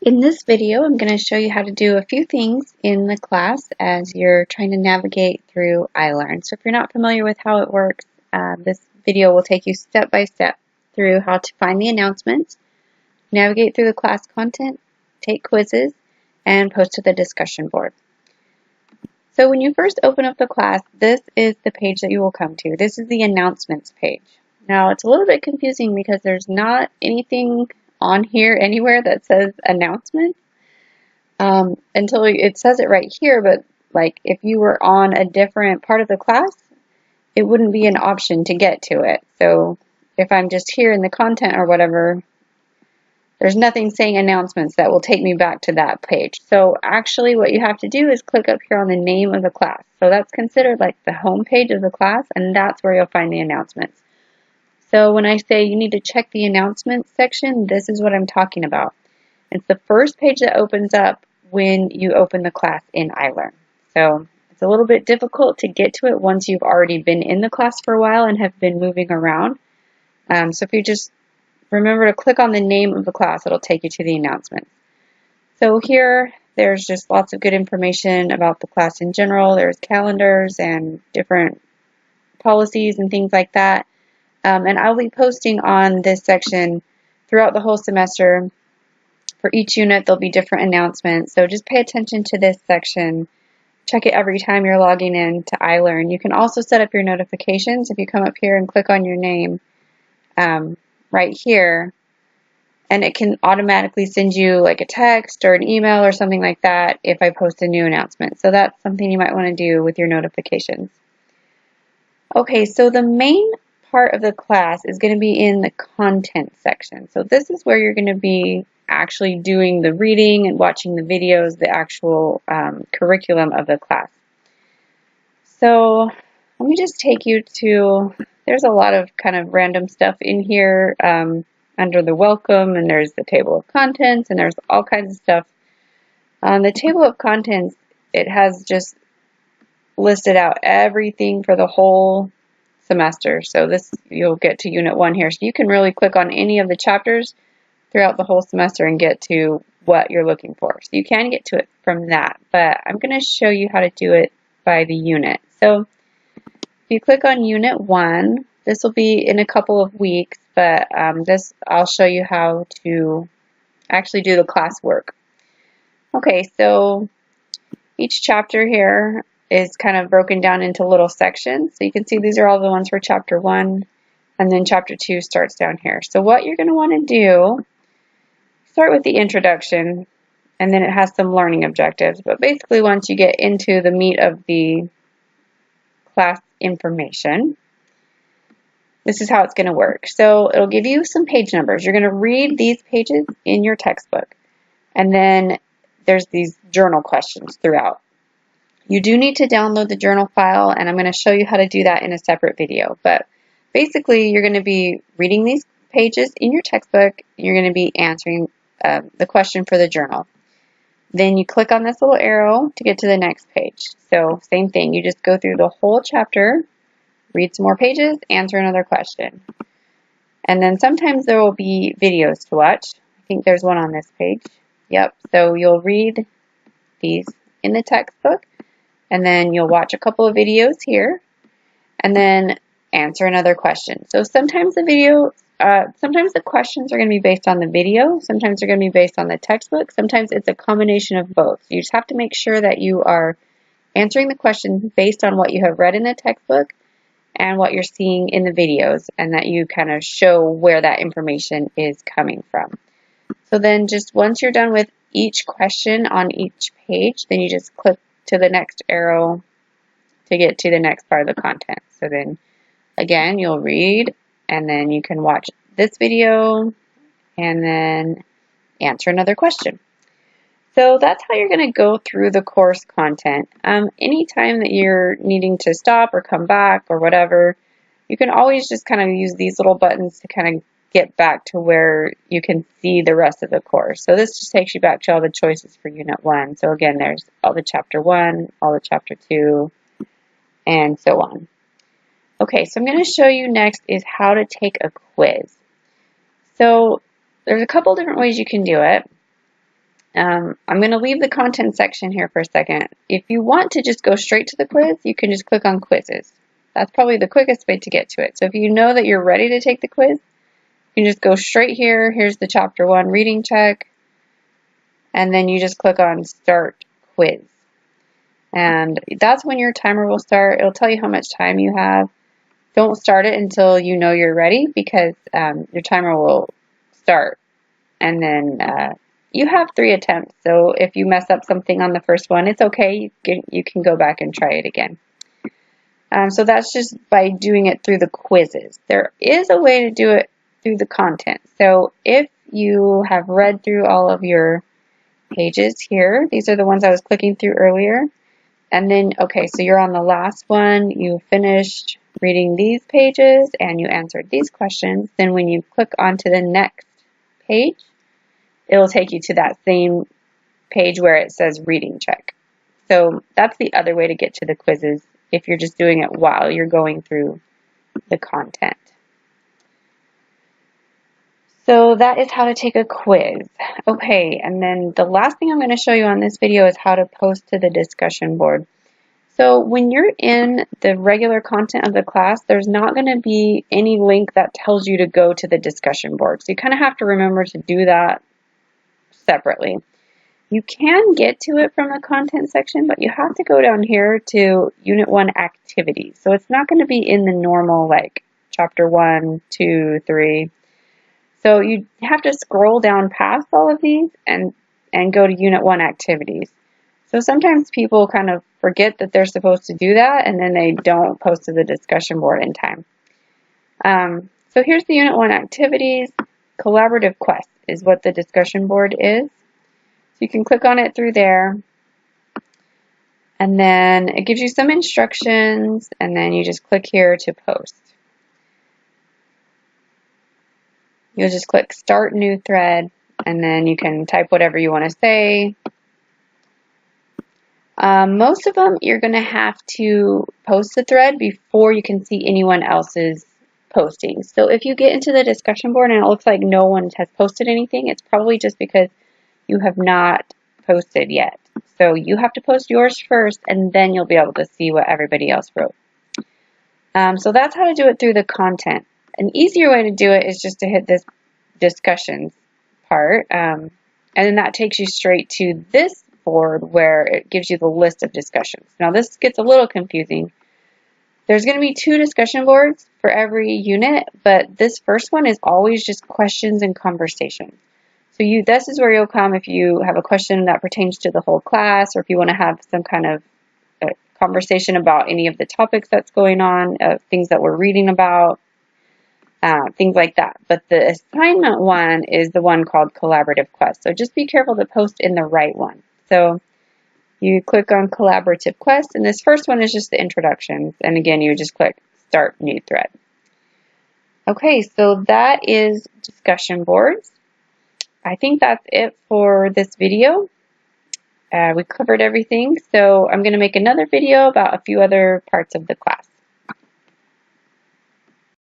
In this video, I'm going to show you how to do a few things in the class as you're trying to navigate through iLearn. So if you're not familiar with how it works, this video will take you step by step through how to find the announcements, navigate through the class content, take quizzes, and post to the discussion board. So when you first open up the class, this is the page that you will come to. This is the announcements page. Now it's a little bit confusing because there's not anything on here anywhere that says announcements until it says it right here, but like if you were on a different part of the class, it wouldn't be an option to get to it. So if I'm just here in the content or whatever, there's nothing saying announcements that will take me back to that page. So actually what you have to do is click up here on the name of the class. So that's considered like the home page of the class, and that's where you'll find the announcements. So when I say you need to check the announcements section, this is what I'm talking about. It's the first page that opens up when you open the class in iLearn. So it's a little bit difficult to get to it once you've already been in the class for a while and have been moving around. So if you just remember to click on the name of the class, it'll take you to the announcements. So here, there's just lots of good information about the class in general. There's calendars and different policies and things like that. And I'll be posting on this section throughout the whole semester. For each unit, there'll be different announcements. So just pay attention to this section. Check it every time you're logging in to iLearn. You can also set up your notifications if you come up here and click on your name right here, and it can automatically send you like a text or an email or something like that if I post a new announcement. So that's something you might want to do with your notifications. Okay, so the main part of the class is going to be in the content section. So this is where you're going to be actually doing the reading and watching the videos, the actual curriculum of the class. So let me just take you to, there's a lot of kind of random stuff in here under the welcome, and there's the table of contents, and there's all kinds of stuff. On the table of contents, it has just listed out everything for the whole semester. So this, you'll get to Unit 1 here. So you can really click on any of the chapters throughout the whole semester and get to what you're looking for. So you can get to it from that, but I'm going to show you how to do it by the unit. So if you click on Unit 1, this will be in a couple of weeks, but I'll show you how to actually do the classwork. Okay, so each chapter here is kind of broken down into little sections. So you can see these are all the ones for Chapter 1, and then Chapter 2 starts down here. So what you're going to want to do, start with the introduction, and then it has some learning objectives. But basically once you get into the meat of the class information, this is how it's going to work. So it'll give you some page numbers. You're going to read these pages in your textbook, and then there's these journal questions throughout. You do need to download the journal file, and I'm going to show you how to do that in a separate video. But basically, you're going to be reading these pages in your textbook. You're going to be answering the question for the journal. Then you click on this little arrow to get to the next page. So same thing, you just go through the whole chapter, read some more pages, answer another question. And then sometimes there will be videos to watch. I think there's one on this page. Yep, so you'll read these in the textbook, and then you'll watch a couple of videos here, and then answer another question. So sometimes sometimes the questions are going to be based on the video, sometimes they're going to be based on the textbook, sometimes it's a combination of both. You just have to make sure that you are answering the question based on what you have read in the textbook and what you're seeing in the videos, and that you kind of show where that information is coming from. So then just once you're done with each question on each page, then you just click to the next arrow to get to the next part of the content. So then again, you'll read, and then you can watch this video and then answer another question. So that's how you're going to go through the course content. Anytime that you're needing to stop or come back or whatever, you can always just kind of use these little buttons to kind of get back to where you can see the rest of the course. So this just takes you back to all the choices for Unit 1. So again, there's all the Chapter 1, all the Chapter 2, and so on. Okay, so I'm going to show you next is how to take a quiz. So there's a couple different ways you can do it. I'm going to leave the content section here for a second. If you want to just go straight to the quiz, you can just click on quizzes. That's probably the quickest way to get to it. So if you know that you're ready to take the quiz, you can just go straight here. Here's the chapter 1 reading check. And then you just click on start quiz. And that's when your timer will start. It'll tell you how much time you have. Don't start it until you know you're ready, because your timer will start. And then you have 3 attempts. So if you mess up something on the first one, it's okay. You can go back and try it again. So that's just by doing it through the quizzes. There is a way to do it through the content. So if you have read through all of your pages here, these are the ones I was clicking through earlier. And then, okay, so you're on the last one, you finished reading these pages and you answered these questions. Then when you click onto the next page, it'll take you to that same page where it says reading check. So that's the other way to get to the quizzes if you're just doing it while you're going through the content. So that is how to take a quiz. Okay, and then the last thing I'm going to show you on this video is how to post to the discussion board. So when you're in the regular content of the class, there's not going to be any link that tells you to go to the discussion board. So you kind of have to remember to do that separately. You can get to it from the content section, but you have to go down here to Unit 1 activities. So it's not going to be in the normal, like, Chapter 1, 2, 3. So you have to scroll down past all of these and go to Unit 1 activities. So sometimes people kind of forget that they're supposed to do that, and then they don't post to the discussion board in time. So here's the Unit 1 activities. Collaborative Quest is what the discussion board is. So you can click on it through there, and then it gives you some instructions, and then you just click here to post. You'll just click Start New Thread, and then you can type whatever you want to say. Most of them, you're going to have to post the thread before you can see anyone else's posting. So if you get into the discussion board and it looks like no one has posted anything, it's probably just because you have not posted yet. So you have to post yours first, and then you'll be able to see what everybody else wrote. So that's how to do it through the content. An easier way to do it is just to hit this discussions part, and then that takes you straight to this board where it gives you the list of discussions. Now this gets a little confusing. There's going to be 2 discussion boards for every unit, but this first one is always just questions and conversations. So this is where you'll come if you have a question that pertains to the whole class, or if you want to have some kind of conversation about any of the topics that's going on, things that we're reading about, things like that. But the assignment one is the one called Collaborative Quest. So just be careful to post in the right one. So you click on Collaborative Quest, and this first one is just the introductions. And again, you just click Start New Thread. Okay, so that is discussion boards. I think that's it for this video. We covered everything, so I'm going to make another video about a few other parts of the class.